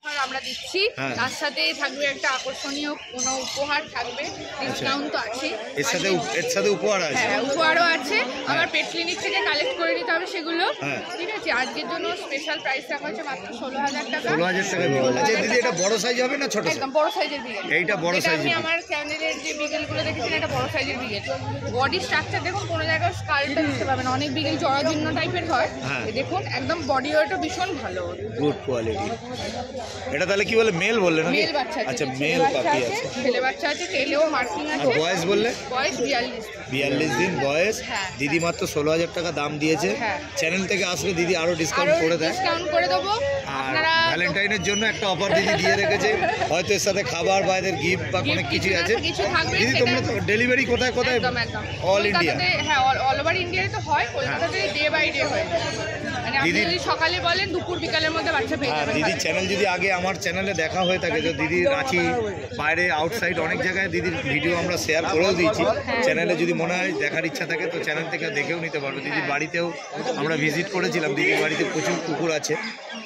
আমরা দিচ্ছি, তার সাথে থাকবে একটা আকর্ষণীয় কোনো উপহার থাকবে, ডিসকাউন্ট তো আছে, এর সাথে উপহার আছে। হ্যাঁ, উপহারও আছে। আমার পেট ক্লিনিক থেকে কালেক্ট করে নিতে হবে সেগুলো, ঠিক আছে। আজকের জন্য স্পেশাল প্রাইস রাখা হচ্ছে মাত্র 16,000 টাকা। 16,000 টাকা বিগেল। আচ্ছা দিদি, এটা বড় সাইজ হবে না ছোট? একদম বড় সাইজের বিগেল। এইটা বড় সাইজের। আপনি আমার চ্যানেলের যে বিগেলগুলো দেখেছেন এটা বড় সাইজের বিগেল। বডি স্ট্রাকচার দেখুন, কোনো জায়গায় স্কালটা দিতে পারবেন, অনেক বিগেল জরাজীর্ণ টাইপের হয়, দেখুন একদম বডি ওয়েটও ভীষণ ভালো, গুড কোয়ালিটি। এটা তাহলে কি বলে, মেল বললেন নাকি? মেল বাচ্চা আছে। আচ্ছা, মেল পাপি আছে, ছেলে বাচ্চা আছে, টেলেও মার্কিং আছে। বয়স বললে? বয়স 42 দিন বয়স। দিদি মাত্র 16,000 টাকা দাম দিয়েছে। চ্যানেল থেকে আসলে দিদি আরো ডিসকাউন্ট করে দেয়, ডিসকাউন্ট করে দেবো। আপনারা ভ্যালেন্টাইনের জন্য একটা অফার দিদি দিয়ে রেখেছে, হয়তো এর সাথে খাবার বা এদের গিফট বা কোনো কিছু আছে। দিদি তোমরা তো ডেলিভারি কোথায় কোথায়? All India? হ্যাঁ, অল ওভার ইন্ডিয়ায় তো হয়, কলকাতাতে ডে বাই ডে হয়। মানে আপনি যদি সকালে বলেন দুপুর বিকালের মধ্যে বাচ্চা পেয়ে যাবেন। দিদির চ্যানেল যদি আগে আমার চ্যানেলে দেখা হয়ে থাকে, তো দিদি রাঁচি বাইরে আউটসাইড অনেক জায়গায় দিদির ভিডিও আমরা শেয়ার করেও দিয়েছি। চ্যানেলে যদি মনে হয় দেখার ইচ্ছা থাকে তো চ্যানেল থেকে দেখেও নিতে পারবে। দিদির বাড়িতেও আমরা ভিজিট করেছিলাম, দিদির বাড়িতে প্রচুর কুকুর আছে,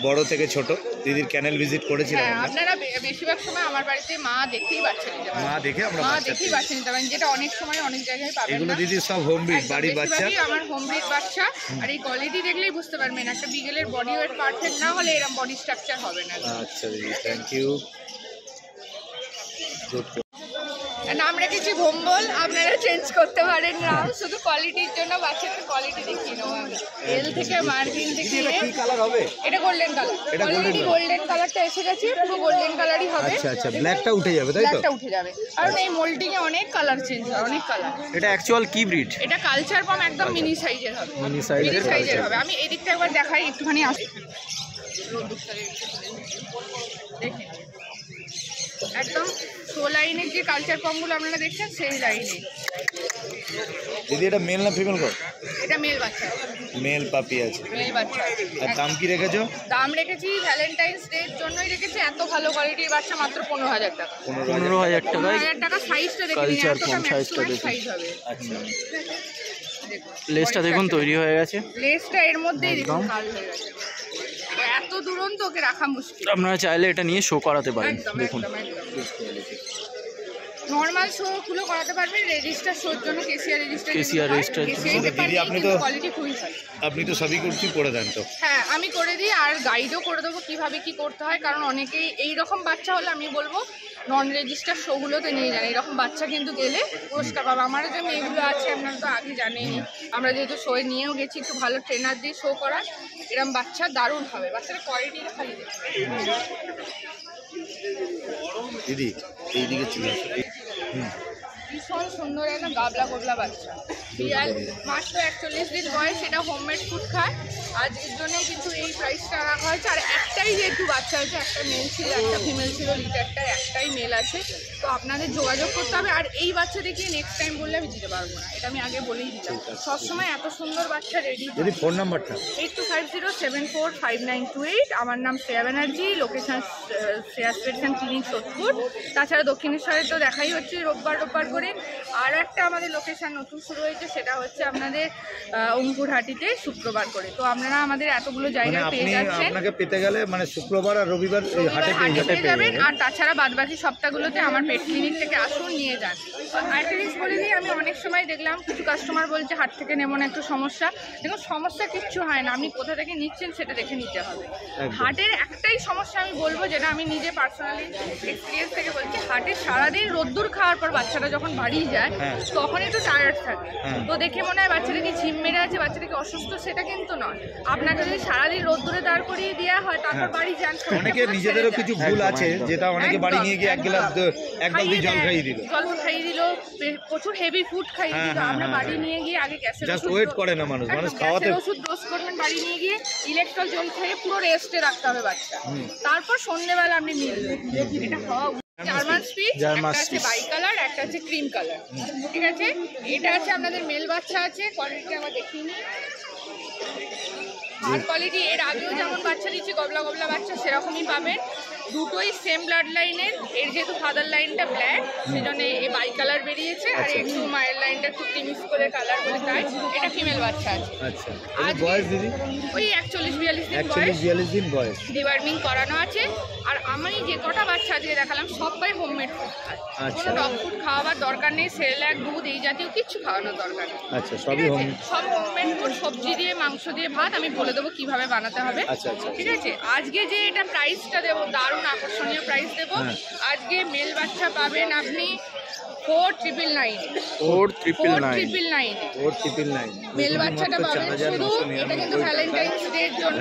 বড় থেকে ছোট। দিদির চ্যানেল ভিজিট করেছিলাম। আপনারা বেশিরভাগ সময় আমার বাড়িতে মা দেখেই বাচ্চা নিতে পারেন, মা দেখে আমরা দেখেই বাচ্চা নিতে পারেন, যেটা অনেক সময় অনেক জায়গায় পাবেন না। এগুলো দিদির সব হোম ব্রিড বাড়ির বাচ্চা, আমার হোম ব্রিড বাচ্চা। আর এই কোয়ালিটি দেখলেই বুঝতে পারবেন একটা বিগেলের বডি ওয়েট পারফেক্ট না হলে এরকম বডি স্ট্রাকচার হবে না। আচ্ছা দিদি, থ্যাংক ইউ। নাম রেখেছি ভোম্বল, আপনারা চেঞ্জ করতে পারেন নাম, শুধু কোয়ালিটির জন্য বাচ্চাদের কোয়ালিটি দেখিয়ে নেবো আমি। এল থেকে মার্কিন থেকে। কি কালার হবে? এটা গোল্ডেন কালার। অলরেডি গোল্ডেন কালারটা এসে গেছে, পুরো গোল্ডেন কালারই হবে। আচ্ছা আচ্ছা, ব্ল্যাকটা উঠে যাবে তাই তো? ব্ল্যাকটা উঠে যাবে, কারণ এই মোল্ডিং এ অনেক কালার চেঞ্জ হয়, অনেক কালার। এটা অ্যাকচুয়াল কি ব্রিড? এটা কালচার পম, একদম মিনি সাইজের হবে। মিনি সাইজের হবে। আমি এই দিকটা একবার দেখাই, একটুখানি আসি। দেখেন একদম শো লাইনের যে কালচার পমগুলো আপনারা দেখছেন সেই লাইনে। দিদি এটা মেল না ফিমেল গো? এটা মেল বাচ্চা, মেল পাপি আছে, মেল বাচ্চা। আর দাম কি রেখেছো? দাম রেখেছি ভ্যালেন্টাইন্স ডে এর জন্যই রেখেছি, এত ভালো কোয়ালিটির বাচ্চা মাত্র 15,000 টাকা। 15,000 টাকা। 15,000 টাকা। সাইজটা দেখুন, কালচার পম সাইজটা দেখুন। আচ্ছা, লেসটা দেখুন তৈরি হয়ে গেছে, লেসটা এর মধ্যেই দেখুন কাল হয়ে গেছে, এত দুরন্ত ওকে রাখা মুশকিল। আপনারা চাইলে এটা নিয়ে শো করাতে পারেন। দেখুন নরমাল শো গুলো করাতে পারবেন, রেজিস্টার শোর জন্য কেসিআর রেজিস্টার। দিদি আপনি তো কোয়ালিটি খুবই ভালো, আপনি তো সবই করতে করে দেন তো? হ্যাঁ আমি করে দিই, আর গাইডও করে দেবো কিভাবে কি করতে হয়, কারণ অনেকেই এইরকম বাচ্চা হলে আমি বলবো নন রেজিস্টার শোগুলোতে নিয়ে যান। এরকম বাচ্চা কিন্তু গেলে পুরস্কার পাবে। আমার যে মেয়েগুলো আছে আপনারা তো আগে জানেন, আমরা যেহেতু শোয়ে নিয়েও গেছি, একটু ভালো ট্রেনার দিয়ে শো করা, এরকম বাচ্চা দারুণ হবে। বাচ্চার কোয়ালিটি খালি দিদি এইদিকে চলে আসো। ভীষণ সুন্দর একটা গাবলা গোবলা বাচ্চা, বিড়াল মাত্র 41 দিন বয়স। এটা হোমমেড ফুড খায়, আজকের জন্য কিন্তু এই প্রাইসটা রাখা হয়েছে। আর একটাই যেহেতু বাচ্চা হয়েছে, একটা মেল ছিল একটা ফিমেল ছিল, লিটারটায় একটাই মেল আছে, তো আপনাদের যোগাযোগ করতে হবে। আর এই বাচ্চা দেখিয়ে নেক্সট টাইম বললে আমি দিতে পারবো না, এটা আমি আগে বলেই দিলাম। সবসময় এত সুন্দর বাচ্চা রেডি। যদি ফোন নাম্বারটা 82507928। আমার নাম শ্রেয়া ব্যানার্জি, লোকেশন শ্রেয়া স্পেশন ক্লিনিক সোদপুর। তাছাড়া দক্ষিণেশ্বরে তো দেখাই হচ্ছে রোববার করে। আর একটা আমাদের লোকেশন নতুন শুরু হয়েছে, সেটা হচ্ছে আপনাদের অঙ্কুরহাটিতে শুক্রবার করে। তো আপনারা আমাদের এতগুলো জায়গায় পেয়ে যাচ্ছেন। আপনাকে পেতে গেলে মানে শুক্রবার আর রবিবার এই হাটে পেয়ে যাবেন। আর তাছাড়া বাদবাকি সপ্তাহগুলোতে আমার পেট ক্লিনিক থেকে আসুন, নিয়ে যান। আরেকটা জিনিস বলে দিই, আমি অনেক সময় দেখলাম কিছু কাস্টমার বলছে হাট থেকে নেবো না, একটু সমস্যা। দেখুন সমস্যা কিচ্ছু হয় না, আপনি কোথা থেকে নিচ্ছেন সেটা দেখে নিতে হবে। হাটের একটাই সমস্যা আমি বলবো, যেটা আমি নিজে পার্সোনালি এক্সপিরিয়েন্স থেকে বলছি, হাটে সারাদিন রোদ্দুর খাওয়ার পর বাচ্চাটা যখন বাড়ি যায় তখন একটু টায়ার্ড থাকে, তো দেখে মনে হয় বাচ্চাটা কি ঝিম মেরে আছে, বাচ্চাটা কি অসুস্থ, সেটা কিন্তু নয়। আপনাকে যদি সারাদিন রোদ্দুরে দাঁড় করিয়ে দেওয়া হয়, তারপর বাড়ি যান। অনেকে নিজেদেরও কিছু ভুল আছে, যেটা অনেকে বাড়ি নিয়ে গিয়ে এক বালতি জল খাইয়ে দিল, প্রচুর হেভি ফুড খাইয়ে দিল। আমরা বাড়ি নিয়ে গিয়ে আগে গ্যাসের জাস্ট ওয়েট করে না মানুষ খাওয়াতে ওষুধ ডোজ করবেন, বাড়ি নিয়ে গিয়ে ইলেকট্রল জল খেয়ে পুরো রেস্টে রাখতে হবে বাচ্চা, তারপর সন্ধ্যেবেলা আপনি মিলবেন। এটা হওয়া জার্মান স্পিচ, একটা আছে বাই কালার, একটা আছে ক্রিম কালার, ঠিক আছে। এটা আছে আপনাদের মেল বাচ্চা আছে, কোয়ালিটি আমরা দেখিনি। আর কোয়ালিটি এর আগেও যেমন বাচ্চা দিচ্ছি গবলা বাচ্চা, সেরকমই পাবেন। দুটোই সেম ব্লাড লাইনের। এর যেহেতু ফাদার লাইনটা ব্ল্যাক, সেজন্য এই বাই কালার বেরিয়েছে, আর একটু মায়ের লাইনটা একটু মিক্স করে কালার বলে, তাই এটা ফিমেল বাচ্চা আছে। আচ্ছা, আজকে বয়স দিদি? ওই 41-42 দিন 41-42 দিন বয়স। ডিওয়ার্মিং করানো আছে। আর আমি যে কটা বাচ্চা আজকে দেখালাম সবাই হোমমেড ফুড খায়, কোনো ডগ ফুড খাওয়াবার দরকার নেই, সেরেলাক, দুধ এই জাতীয় কিছু খাওয়ানোর দরকার নেই। আচ্ছা, সবই হোমমেড, সব হোমমেড ফুড, সবজি দিয়ে, মাংস দিয়ে ভাত। আমি বলে দেবো কিভাবে বানাতে হবে। আচ্ছা আচ্ছা, ঠিক আছে। আজকে যে এটা প্রাইসটা দেবো, দারুণ আকর্ষণীয় প্রাইস দেবো। আজকে মেল বাচ্চা পাবেন আপনি 4,999 মেল বাচ্চাটা পাবেন শুধু। এটা কিন্তু ভ্যালেন্টাইন্স ডে এর জন্য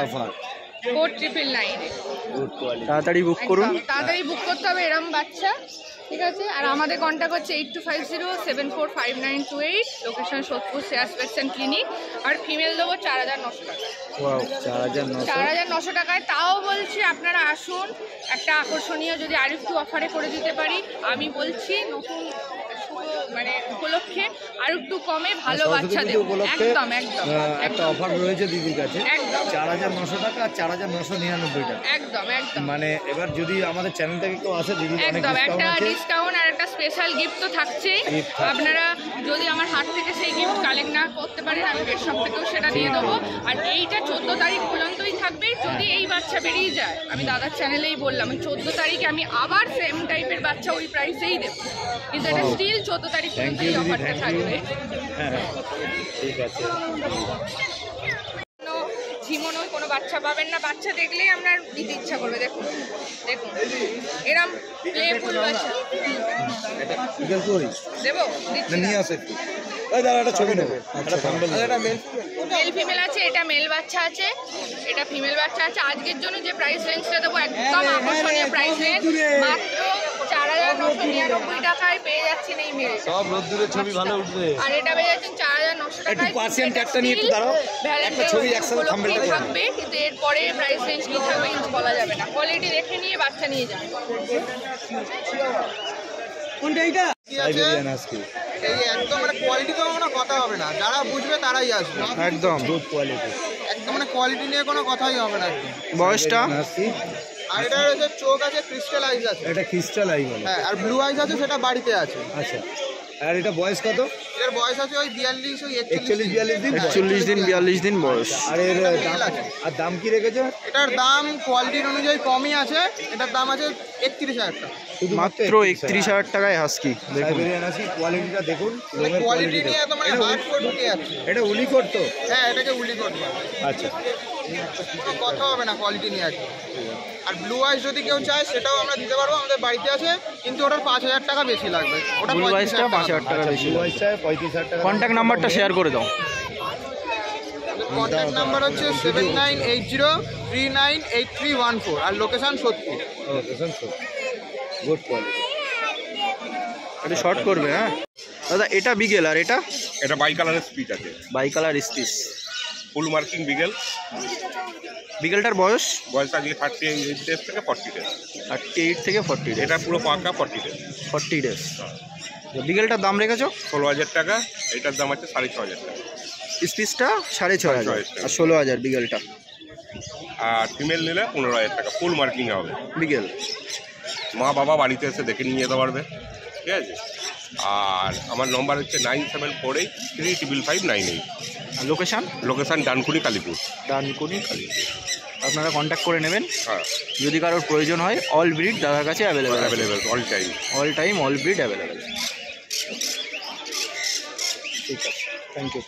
অফার 4,999 তাড়াতাড়ি বুক করুন, তাড়াতাড়ি বুক করতে হবে এরম বাচ্চা। ঠিক আছে। আর আমাদের কন্ট্যাক্ট হচ্ছে 8250745928, লোকেশন সোদপুর শেয়ার পেশেন্ট ক্লিনিক। আর ফিমেল দেবো 4,900 টাকা। 4,900 টাকায়। তাও বলছি আপনারা আসুন, একটা আকর্ষণীয় যদি আরেকটু অফারে করে দিতে পারি। আমি বলছি নতুন মানে উপলক্ষে আর একটু কমে ভালো বাচ্চা দেবো। একদম একদম একটা অফার রয়েছে দিদির কাছে, একদম 4,900 টাকা আর 4,999 টাকা। একদম একদম মানে এবার যদি আমাদের চ্যানেল থেকে কেউ আসে দিদি, একদম একটা ডিসকাউন্ট আর একটা স্পেশাল গিফট তো থাকছেই। আপনারা যদি আমার হাত থেকে সেই গিফট কালেক্ট না করতে পারেন, আমি পেট শপ থেকেও সেটা দিয়ে দেবো। আর এইটা 14 তারিখ পর্যন্তই থাকবে। যদি এই বাচ্চা বেরিয়ে যায়, আমি দাদার চ্যানেলেই বললাম, 14 তারিখে আমি আবার সেম টাইপের বাচ্চা ওই প্রাইসেই দেবো, কিন্তু এটা স্টিল 14 তারিখ পর্যন্ত এই অফারটা থাকবে। ঠিক আছে। ঝিমনো কোনো বাচ্চা পাবেন না, বাচ্চা দেখলেই আপনার দিতে ইচ্ছা করবে। দেখুন দেখুন এরম প্লেফুল বাচ্চা দেবো, দিচ্ছি না। নিয়ে আসে দাদা, ছবি নেবো। মেল ফিমেল আছে, এটা মেল বাচ্চা আছে, এটা ফিমেল বাচ্চা আছে। আজকের জন্য যে প্রাইস রেঞ্জটা দেবো একদম আকর্ষণীয় প্রাইস রেঞ্জ, মাত্র 4,999 টাকায় পেয়ে যাচ্ছেন এই মেল। সব রোদ্দুরের ছবি ভালো উঠবে। আর এটা পেয়ে যাচ্ছেন 4,900 টাকায়। একটু পার্সিয়ান ক্যাটটা নিয়ে একটু দাঁড়াও, একটা ছবি একসাথে থাম্বনেল করে থাকবে, কিন্তু এরপরে প্রাইস রেঞ্জ কি থাকবে কিছু বলা যাবে না। কোয়ালিটি দেখে নিয়ে বাচ্চা নিয়ে যাবে। কোনটা এইটা? সাইবেরিয়ান হাস্কি এই একদম মানে কোয়ালিটি তো কোনো কথা হবে না, যারা বুঝবে তারাই আসবে। একদম দুধ কোয়ালিটি, একদম মানে কোয়ালিটি নিয়ে কোনো কথাই হবে না একদম। বয়সটা? হাস্কি। আর এটা হচ্ছে চোখ আছে, ক্রিস্টাল আইজ আছে। এটা ক্রিস্টাল আই বলে। হ্যাঁ, আর ব্লু আইজ আছে, সেটা বাড়িতে আছে। আচ্ছা, আর এটা বয়স কত? এর বয়স আছে ওই 42 ওই 41-42 দিন। 41 দিন 42 দিন বয়স। আর এর দাম কি রেখেছো? এটার দাম কোয়ালিটির অনুযায়ী কমই আছে। এটার দাম আছে 31,000 টাকা। মাত্র 31,000 টাকায় হাস্কি। দেখুন সাইবেরিয়ান হাস্কি কোয়ালিটিটা দেখুন, মানে লোমের কোয়ালিটি কোয়ালিটি নিয়ে তো মানে হার্ড করে ঢুকে যাচ্ছে। এটা উলিকট তো? হ্যাঁ, এটাকে উল্লি করবে। আচ্ছা, কোনো কথা হবে না কোয়ালিটি নিয়ে আছে। আর ব্লু আইস যদি কেউ চায় সেটাও আমরা দিতে পারবো, আমাদের বাড়িতে আছে, কিন্তু ওটার 5,000 টাকা বেশি লাগবে। ওটা ব্লু আইসটা 5,000 টাকা আচ্ছা, বেশি। ব্লু আইসটা 35,000 টাকা। কন্ট্যাক্ট নাম্বারটা শেয়ার করে দাও। কন্ট্যাক্ট নাম্বার হচ্ছে 7980398314 আর লোকেশন সোদপুর। Good quality. একটু শর্ট করবে। হ্যাঁ দাদা, এটা বিগেল আর এটা? এটা বাই কালারের স্পিচ আছে, bicolour spitz, full marking beagle. বিগেলটার বয়স? বয়স আজকে 38 ডেজ থেকে 40 ডেজ। 38 থেকে 40 ডেজ। এটা পুরো পাকা 40 ডেজ। 40 ডেজ। বিগেলটার দাম রেখেছো? 16,000 টাকা। এটার দাম আছে 6,500 টাকা। স্পিচটা 6,500 আর 16,000 বিগেলটা। আর ফিমেল নিলে 15,000 টাকা, ফুল মার্কিং হবে বিগেল। মা বাবা বাড়িতে এসে দেখে নিয়ে যেতে পারবে। ঠিক আছে। আর আমার নম্বর হচ্ছে 9748355598। লোকেশান? লোকেশান ডানকুনি কালীপুর। ডানকুনি কালীপুর। আপনারা কন্ট্যাক্ট করে নেবেন। হ্যাঁ, যদি কারোর প্রয়োজন হয়, অল ব্রিড দাদার কাছে available. All time. All time all breed available. ঠিক আছে, থ্যাংক ইউ।